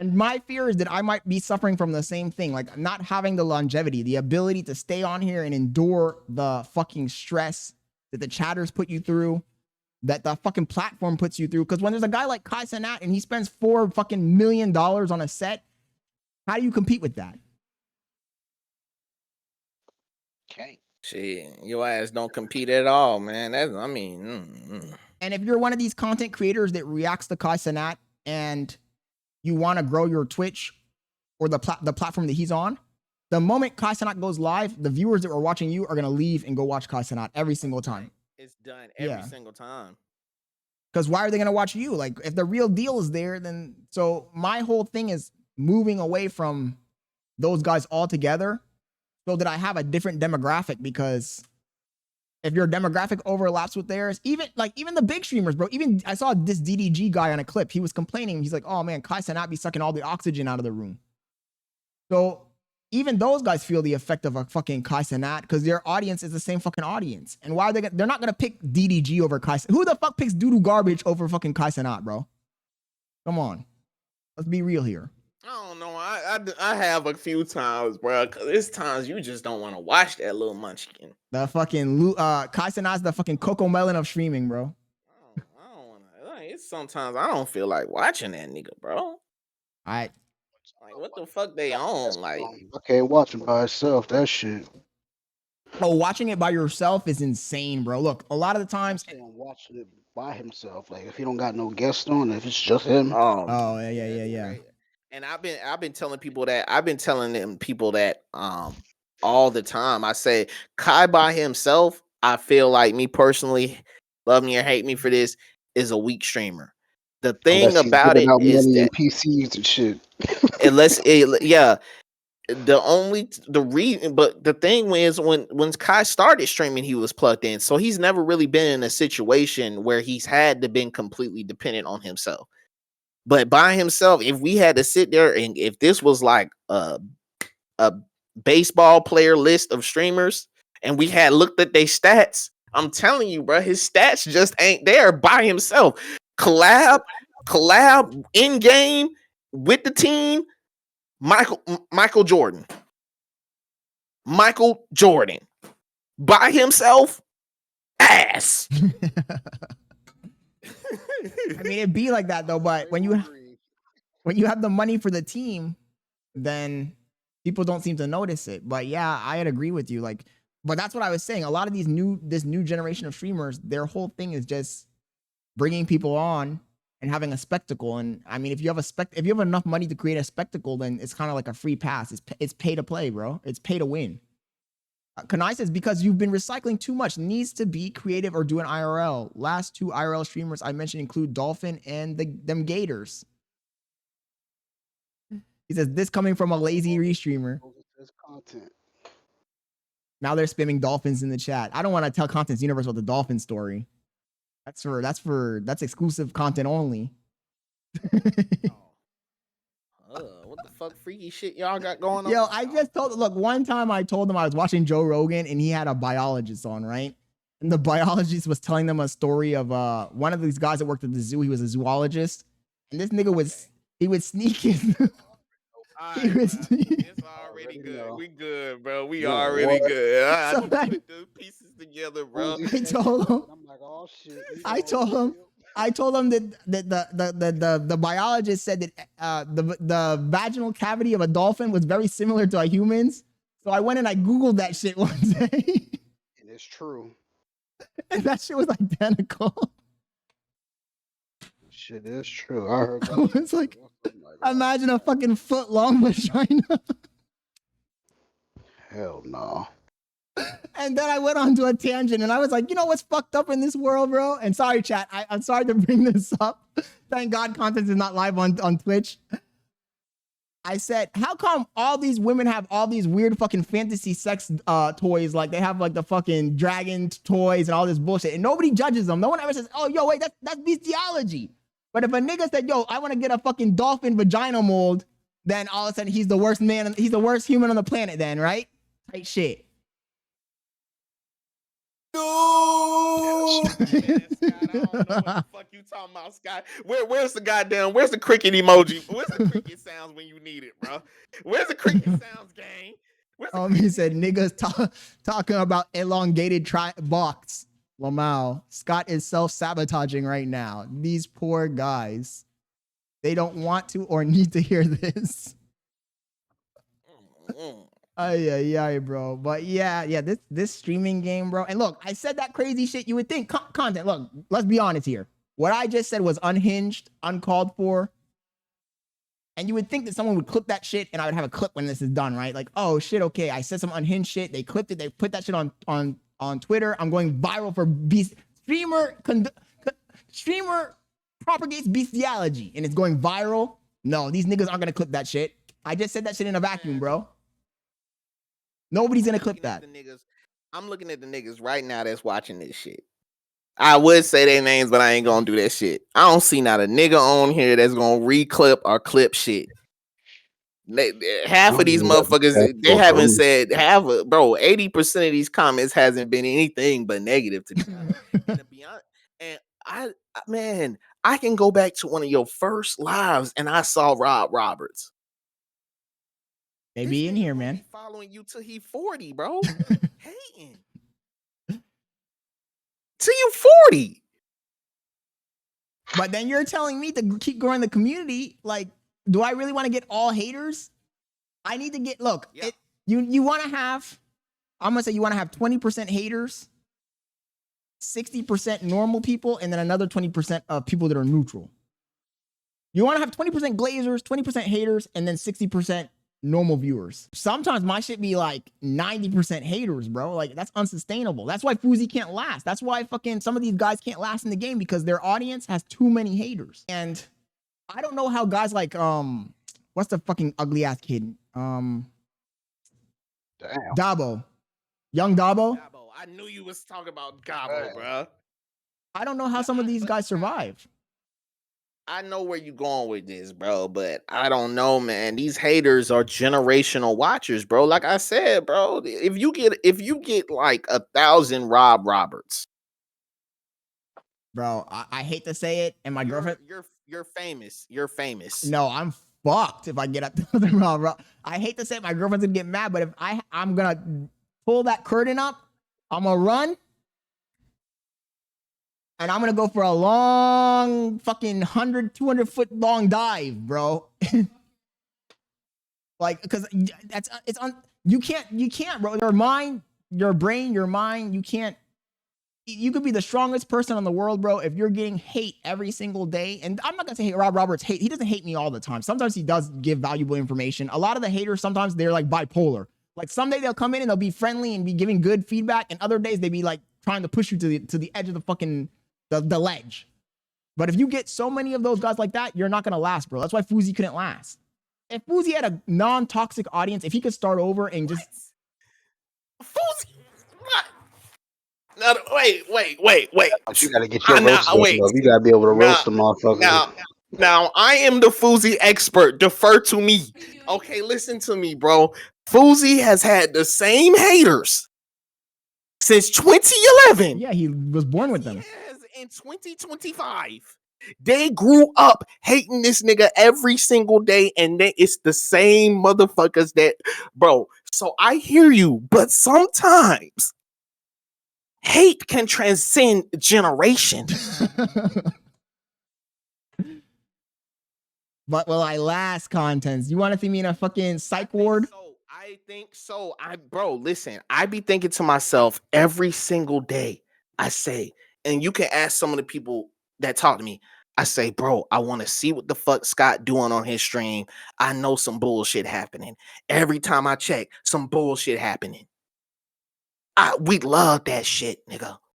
And my fear is that I might be suffering from the same thing, like not having the longevity, the ability to stay on here and endure the fucking stress that the chatters put you through, that the fucking platform puts you through. Because when there's a guy like Kai Cenat and he spends $4 fucking million on a set, how do you compete with that? Okay. Shit, your ass don't compete at all, man. And if you're one of these content creators that reacts to Kai Cenat and you want to grow your Twitch or the platform that he's on, the moment Kai Cenat goes live, the viewers that were watching you are going to leave and go watch Kai Cenat every single time. It's done every single time. Because why are they going to watch you? Like, if the real deal is there, then... So my whole thing is moving away from those guys altogether so that I have a different demographic, because if your demographic overlaps with theirs, even the big streamers, bro, even I saw this DDG guy on a clip. He was complaining. He's like, oh man, Kai Cenat be sucking all the oxygen out of the room. So even those guys feel the effect of a fucking Kai Cenat because their audience is the same fucking audience. And why are they're not going to pick DDG over Kai Cenat? Who the fuck picks doo-doo garbage over fucking Kai Cenat, bro? Come on. Let's be real here. I don't know. I have a few times, bro. Cause there's times you just don't want to watch that little munchkin. The fucking Kai Cenat's the fucking Coco Melon of streaming, bro. I don't want to. Like, it's sometimes I don't feel like watching that nigga, bro. Alright. Like, what the fuck they on? Like, I can't watch him by itself. That shit. Oh, watching it by yourself is insane, bro. Look, a lot of the times, watching it by himself. Like if he don't got no guest on, if it's just him. Oh yeah. And I've been telling people that. I've been telling them people that all the time. I say Kai by himself, I feel like, me personally, love me or hate me for this, is a weak streamer. The thing about it is that PCs and shit. But the thing is, when Kai started streaming, he was plugged in, so he's never really been in a situation where he's had to been completely dependent on himself. But by himself, if we had to sit there and if this was like a baseball player list of streamers and we had looked at their stats, I'm telling you, bro, his stats just ain't there by himself. Collab in game with the team. Michael Jordan by himself, ass. I mean, it'd be like that though, but when you have the money for the team, then people don't seem to notice it. But yeah, I'd agree with you. Like, but that's what I was saying. A lot of this new generation of streamers, their whole thing is just bringing people on and having a spectacle. And I mean, if you have enough money to create a spectacle, then it's kind of like a free pass. It's pay to play, bro. It's pay to win. Kanai says, because you've been recycling too much, needs to be creative or do an IRL. Last two IRL streamers I mentioned include Dolphin and them Gators. He says, this coming from a lazy restreamer. Content. Now they're spamming dolphins in the chat. I don't want to tell Contents Universe about the dolphin story. That's exclusive content only. What the fuck freaky shit y'all got going on? Yo, I just look, one time I told them I was watching Joe Rogan and he had a biologist on, right? And the biologist was telling them a story of one of these guys that worked at the zoo. He was a zoologist. And this nigga would sneak in. It's already good. We good, bro. We already good. I put the pieces together, bro. I told him. I'm like, oh shit. I told him that the biologist said that the vaginal cavity of a dolphin was very similar to a human's. So I went and I Googled that shit one day. And it's true. And that shit was identical. Shit is true. I heard that. I was like, imagine a fucking foot long vagina. Hell no. And then I went on to a tangent and I was like, you know what's fucked up in this world, bro? And sorry, chat. I'm sorry to bring this up. Thank God Content is not live on Twitch. I said, how come all these women have all these weird fucking fantasy sex toys? Like they have like the fucking dragon toys and all this bullshit. And nobody judges them. No one ever says, oh, yo, wait, that's bestiality. But if a nigga said, yo, I want to get a fucking dolphin vagina mold, then all of a sudden he's the worst man. He's the worst human on the planet then, right? Tight shit. No, man, Scott, I don't know what the fuck you talking about, Scott. Where's the cricket emoji? Where's the cricket sounds when you need it, bro? Where's the cricket sounds, gang? He said niggas talking about elongated box. Lamau, Scott is self-sabotaging right now. These poor guys. They don't want to or need to hear this. Ay, bro. But yeah, this streaming game, bro. And look, I said that crazy shit. You would think content. Look, let's be honest here. What I just said was unhinged, uncalled for. And you would think that someone would clip that shit and I would have a clip when this is done, right? Like, oh shit, okay, I said some unhinged shit. They clipped it. They put that shit on Twitter. I'm going viral for streamer propagates bestiality and it's going viral. No, these niggas aren't gonna clip that shit. I just said that shit in a vacuum, bro. Nobody's gonna clip that. I'm looking at the niggas right now that's watching this shit. I would say their names, but I ain't gonna do that shit. I don't see not a nigga on here that's gonna reclip or clip shit. Half of these motherfuckers, they haven't said bro. 80% of these comments hasn't been anything but negative to me. And to be honest, and I can go back to one of your first lives and I saw Rob Roberts. They be in here, man. Following you till he 40, bro. Hating. Till you 40. But then you're telling me to keep growing the community. Like, do I really want to get all haters? I need to get, look, yeah. You want to have, I'm going to say you want to have 20% haters, 60% normal people, and then another 20% of people that are neutral. You want to have 20% glazers, 20% haters, and then 60% normal viewers. Sometimes my shit be like 90% haters, bro. Like, that's unsustainable. That's why Fuzi can't last. That's why fucking some of these guys can't last in the game, because their audience has too many haters. And I don't know how guys like, what's the fucking ugly ass kid? Damn. Dabo. Young Dabo. I knew you was talking about Dabo, bro. I don't know how some of these guys survive. I know where you're going with this, bro, but I don't know, man. These haters are generational watchers, bro. Like I said, bro, if you get like 1,000 Rob Roberts, bro, I hate to say it, and my girlfriend, you're famous. You're famous. No, I'm fucked if I get 1,000 Rob. I hate to say it, my girlfriend's gonna get mad, but if I'm gonna pull that curtain up, I'm gonna run. And I'm going to go for a long fucking 100, 200 foot long dive, bro. Like, because you can't, bro. Your mind, your brain, your mind, you could be the strongest person in the world, bro. If you're getting hate every single day, and I'm not going to say Rob Roberts hate. He doesn't hate me all the time. Sometimes he does give valuable information. A lot of the haters, sometimes they're like bipolar. Like someday they'll come in and they'll be friendly and be giving good feedback. And other days they be like trying to push you to the edge of the fucking, the ledge. But if you get so many of those guys like that, you're not going to last, bro. That's why Fuzi couldn't last. If Fuzi had a non-toxic audience, if he could start over and just... Fuzi? What? No, wait. But you got to get your roast. You got to be able to roast the motherfucker. Now, I am the Fuzi expert. Defer to me. Okay, listen to me, bro. Fuzi has had the same haters since 2011. Yeah, he was born with them. Yes, in 2025. They grew up hating this nigga every single day, and it's the same motherfuckers that, bro. So I hear you, but sometimes hate can transcend generations. But will I last, contents? You want to see me in a fucking psych ward? I think so. Bro, listen, I be thinking to myself every single day. I say, and you can ask some of the people that talk to me. I say, bro, I want to see what the fuck Scott doing on his stream. I know some bullshit happening. Every time I check, some bullshit happening. We love that shit, nigga.